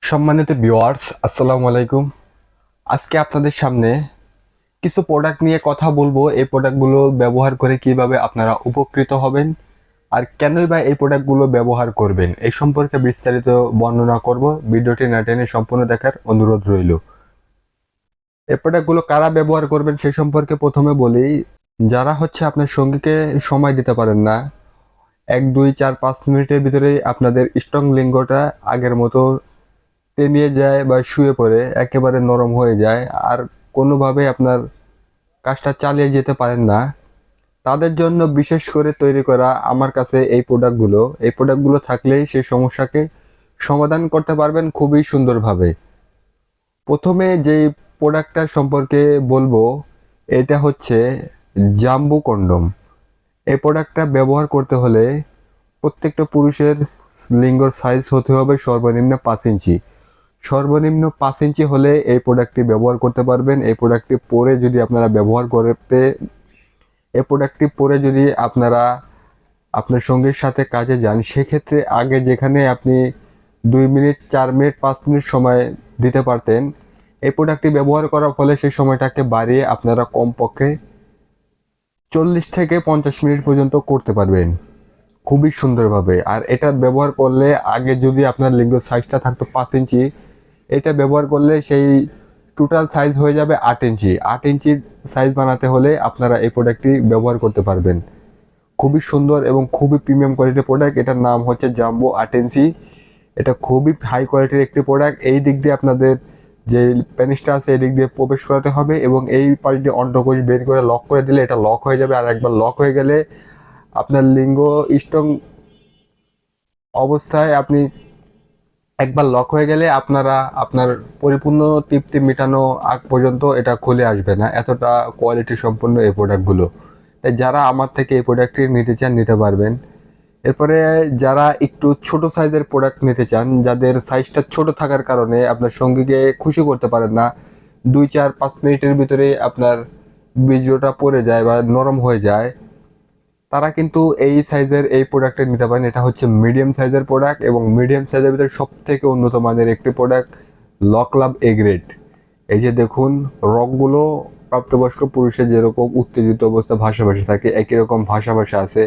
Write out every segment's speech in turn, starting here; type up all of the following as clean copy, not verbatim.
সম্মানিত ভিউয়ার্স, আসসালামু আলাইকুম। আজকে আপনাদের সামনে কিছু প্রোডাক্ট নিয়ে কথা বলবো। এই প্রোডাক্টগুলো ব্যবহার করে কিভাবে আপনারা উপকৃত হবেন আর কেনই বা এই প্রোডাক্টগুলো ব্যবহার করবেন এই সম্পর্কে বিস্তারিত বর্ণনা করব। ভিডিওটি না টেনে সম্পূর্ণ দেখার অনুরোধ রইল। এই প্রোডাক্টগুলো কারা ব্যবহার করবেন সেই সম্পর্কে প্রথমে বলি। যারা আপনার সঙ্গীকে সময় দিতে পারেন না, 1 2 4 5 মিনিটের ভিতরেই আপনাদের স্ট্রং লিঙ্গটা আগের মতো তেমিয়ে যায় বা শুয়ে পড়ে একেবারে নরম হয়ে যায়, আর কোনোভাবে আপনার কাজটা চালিয়ে যেতে পারেন না, তাদের জন্য বিশেষ করে তৈরি করা আমার কাছে এই প্রোডাক্টগুলো থাকলেই সেই সমস্যাকে সমাধান করতে পারবেন খুবই সুন্দরভাবে। প্রথমে যেই প্রোডাক্টটা সম্পর্কে বলবো এটা হচ্ছে জাম্বু কন্ডম। এই প্রোডাক্টটা ব্যবহার করতে হলে প্রত্যেকটা পুরুষের লিঙ্গর সাইজ হতে হবে সর্বনিম্ন 5 ইঞ্চি। সর্বনিম্ন 5 ইঞ্চি হলে এই প্রোডাক্টটি ব্যবহার করতে পারবেন। এই প্রোডাক্টটি পরে যদি আপনারা আপনার সঙ্গীর সাথে কাজে যান, সেক্ষেত্রে আগে যেখানে আপনি 2 মিনিট 4 মিনিট 5 মিনিট সময় দিতে পারতেন, এই প্রোডাক্টটি ব্যবহার করার ফলে সেই সময়টাকে বাড়িয়ে আপনারা কমপক্ষে 40 থেকে 50 মিনিট পর্যন্ত করতে পারবেন খুবই সুন্দরভাবে। আর এটা ব্যবহার করলে আগে যদি আপনার লিঙ্গ সাইজটা থাকতো 5 ইঞ্চি, এটা ব্যবহার করলে সেই টোটাল সাইজ হয়ে যাবে 8 ইঞ্চি। 8 ইঞ্চির সাইজ বানাতে হলে আপনারা এই প্রোডাক্টটি ব্যবহার করতে পারবেন। খুবই সুন্দর এবং খুবই প্রিমিয়াম কোয়ালিটির প্রোডাক্ট। এটার নাম হচ্ছে জাম্বো 8 ইঞ্চি। এটা খুবই হাই কোয়ালিটির একটি প্রোডাক্ট। এই দিক দিয়ে আপনাদের যে পেনিসটা আছে এই দিক দিয়ে প্রবেশ করাতে হবে এবং এই পাশ দিয়ে অন্ডকোষ বের করে লক করে দিলে এটা লক হয়ে যাবে। আর একবার লক হয়ে গেলে আপনার লিঙ্গ স্ট্রং অবস্থায় একবার লক হয়ে গেলে আপনার পরিপূর্ণ তৃপ্তি মেটানো আগ পর্যন্ত এটা খুলে আসবে না, এতটা কোয়ালিটি সম্পন্ন এই প্রোডাক্টগুলো। তাই যারা আমার থেকে এই প্রোডাক্টটি নিতে চান নিতে পারবেন। এরপরে যারা একটু ছোট সাইজের প্রোডাক্ট নিতে চান, যাদের সাইজটা ছোট থাকার কারণে আপনার সঙ্গীকে খুশি করতে পারেন না, 2 4 5 মিনিটের ভিতরে আপনার বীর্যটা পড়ে যায় বা নরম হয়ে যায়, তারা কিন্তু এই সাইজের এই প্রোডাক্টটা নিতে পারেন। এটা হচ্ছে মিডিয়াম সাইজের প্রোডাক্ট এবং মিডিয়াম সাইজের ভিতরে সব থেকে উন্নত মানের একটি প্রোডাক্ট, লকলাভ এ গ্রেড। এই যে দেখুন, রকগুলো প্রাপ্তবয়স্ক পুরুষের যেরকম উত্তেজিত অবস্থা ভাষাভাষী থাকে একই রকম ভাষাভাষা আছে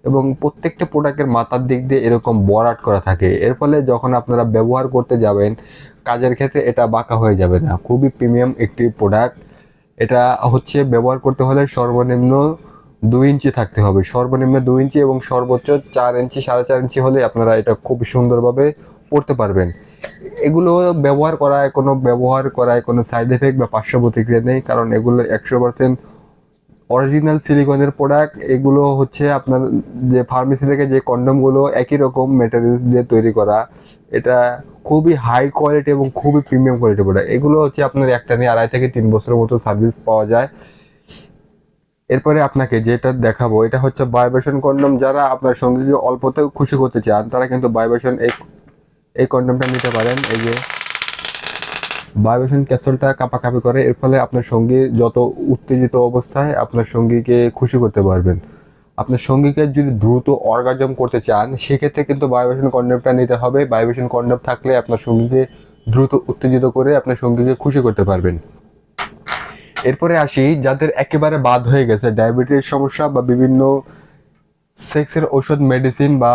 এবং প্রত্যেকটা প্রোডাক্টের মাথার দিক দিয়ে এরকম বরাট করা থাকে। এর ফলে যখন আপনারা ব্যবহার করতে যাবেন কাজের ক্ষেত্রে এটা বাঁকা হয়ে যাবে না। খুবই প্রিমিয়াম একটি প্রোডাক্ট। এটা ব্যবহার করতে হলে সর্বনিম্ন 2 ইঞ্চি থাকতে হবে, সর্বনিম্ন 2 ইঞ্চি এবং সর্বোচ্চ 4 ইঞ্চি 4.5 ইঞ্চি হলে আপনারা এটা খুব সুন্দরভাবে পড়তে পারবেন। এগুলো ব্যবহার করায় কোনো সাইড এফেক্ট বা পার্শ্ব প্রতিক্রিয়া নেই, কারণ এগুলো 100% অরিজিনাল সিলিকনের প্রোডাক্ট। এগুলো আপনার যে ফার্মেসি থেকে যে কন্ডমগুলো একই রকম ম্যাটেরিয়ালস দিয়ে তৈরি করা। এটা খুবই হাই কোয়ালিটি এবং খুবই প্রিমিয়াম কোয়ালিটি প্রোডাক্ট। এগুলো আপনার একটা নিয়ে 2.5 থেকে 3 বছরের মতো সার্ভিস পাওয়া যায়। এরপরে আপনাকে যেটা দেখাবো এটা হচ্ছে ভাইব্রেশন কন্ডম। যারা আপনার সঙ্গীকে অল্পতেও খুশি করতে চান তারা কিন্তু ভাইব্রেশন এই কন্ডমটা নিতে পারেন। এই যে ভাইব্রেশন ক্যাপসুলটা কাঁপাকাঁপি করে, এর ফলে আপনার সঙ্গী যত উত্তেজিত অবস্থায় আপনার সঙ্গীকে খুশি করতে পারবেন। আপনার সঙ্গীকে যদি দ্রুত অর্গাজম করতে চান সেক্ষেত্রে কিন্তু ভাইব্রেশন কন্ডমটা নিতে হবে। ভাইব্রেশন কন্ডম থাকলে আপনার সঙ্গীকে দ্রুত উত্তেজিত করে আপনার সঙ্গীকে খুশি করতে পারবেন। এরপরে আসি যাদের একেবারে বাদ হয়ে গেছে, ডায়াবেটিস সমস্যা বা বিভিন্ন সেক্সের ওষুধ মেডিসিন বা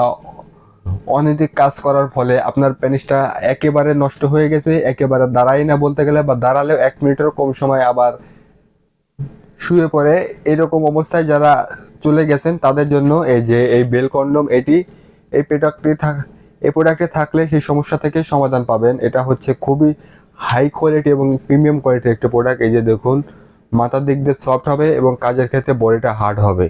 অনৈতিক কাজ করার ফলে আপনার পেনিসটা একেবারে নষ্ট হয়ে গেছে, একেবারে দাঁড়াই না বলতে গেলে, বা দাঁড়ালেও 1 মিনিটেরও কম সময় আবার শুয়ে পড়ে, এরকম অবস্থায় যারা চলে গেছেন তাদের জন্য এই বেল কন্ডম এই প্রোডাক্টটি থাকলে সেই সমস্যা থেকে সমাধান পাবেন। এটা খুবই হাই কোয়ালিটি এবং প্রিমিয়াম কোয়ালিটির একটা প্রোডাক্ট। এই যে দেখুন, মাথার দিক দিয়ে সফট হবে এবং কাজের ক্ষেত্রে বডিটা হার্ড হবে।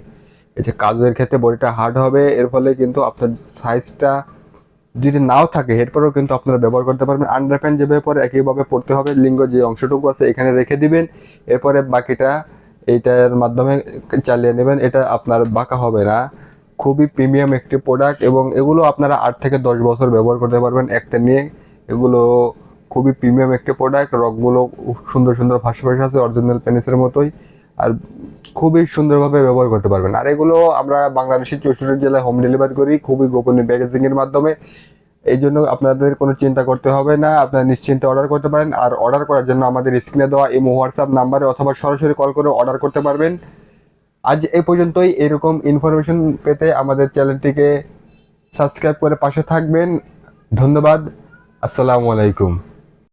এর ফলে কিন্তু আপনার সাইজটা যদি নাও থাকে এরপরেও কিন্তু আপনারা ব্যবহার করতে পারবেন। আন্ডারপ্যান্ট যেভাবে পরে একইভাবে পড়তে হবে, লিঙ্গ যে অংশটুকু আছে এখানে রেখে দিবেন, এরপরে বাকিটা এইটার মাধ্যমে চালিয়ে নেবেন। এটা আপনার বাঁকা হবে না। খুবই প্রিমিয়াম একটি প্রোডাক্ট এবং এগুলো আপনারা 8 থেকে 10 বছর ব্যবহার করতে পারবেন একটা নিয়ে। এগুলো খুবই প্রিমিয়াম একটি প্রোডাক্ট। রকগুলো সুন্দর সুন্দর ভাষাভাষী আছে অরিজিনাল পেনিসের মতোই, আর খুবই সুন্দরভাবে ব্যবহার করতে পারবেন। আর এগুলো আমরা বাংলাদেশের 64 জেলায় হোম ডেলিভারি করি খুবই গোপনীয় প্যাকেজিংয়ের মাধ্যমে। এই জন্য আপনাদের কোনো চিন্তা করতে হবে না, আপনারা নিশ্চিন্তে অর্ডার করতে পারেন। আর অর্ডার করার জন্য আমাদের স্ক্রিনে দেওয়া ইমো হোয়াটসঅ্যাপ নাম্বারে অথবা সরাসরি কল করে অর্ডার করতে পারবেন। আজ এই পর্যন্তই। এরকম ইনফরমেশন পেতে আমাদের চ্যানেলটিকে সাবস্ক্রাইব করে পাশে থাকবেন। ধন্যবাদ। আসসালামু আলাইকুম।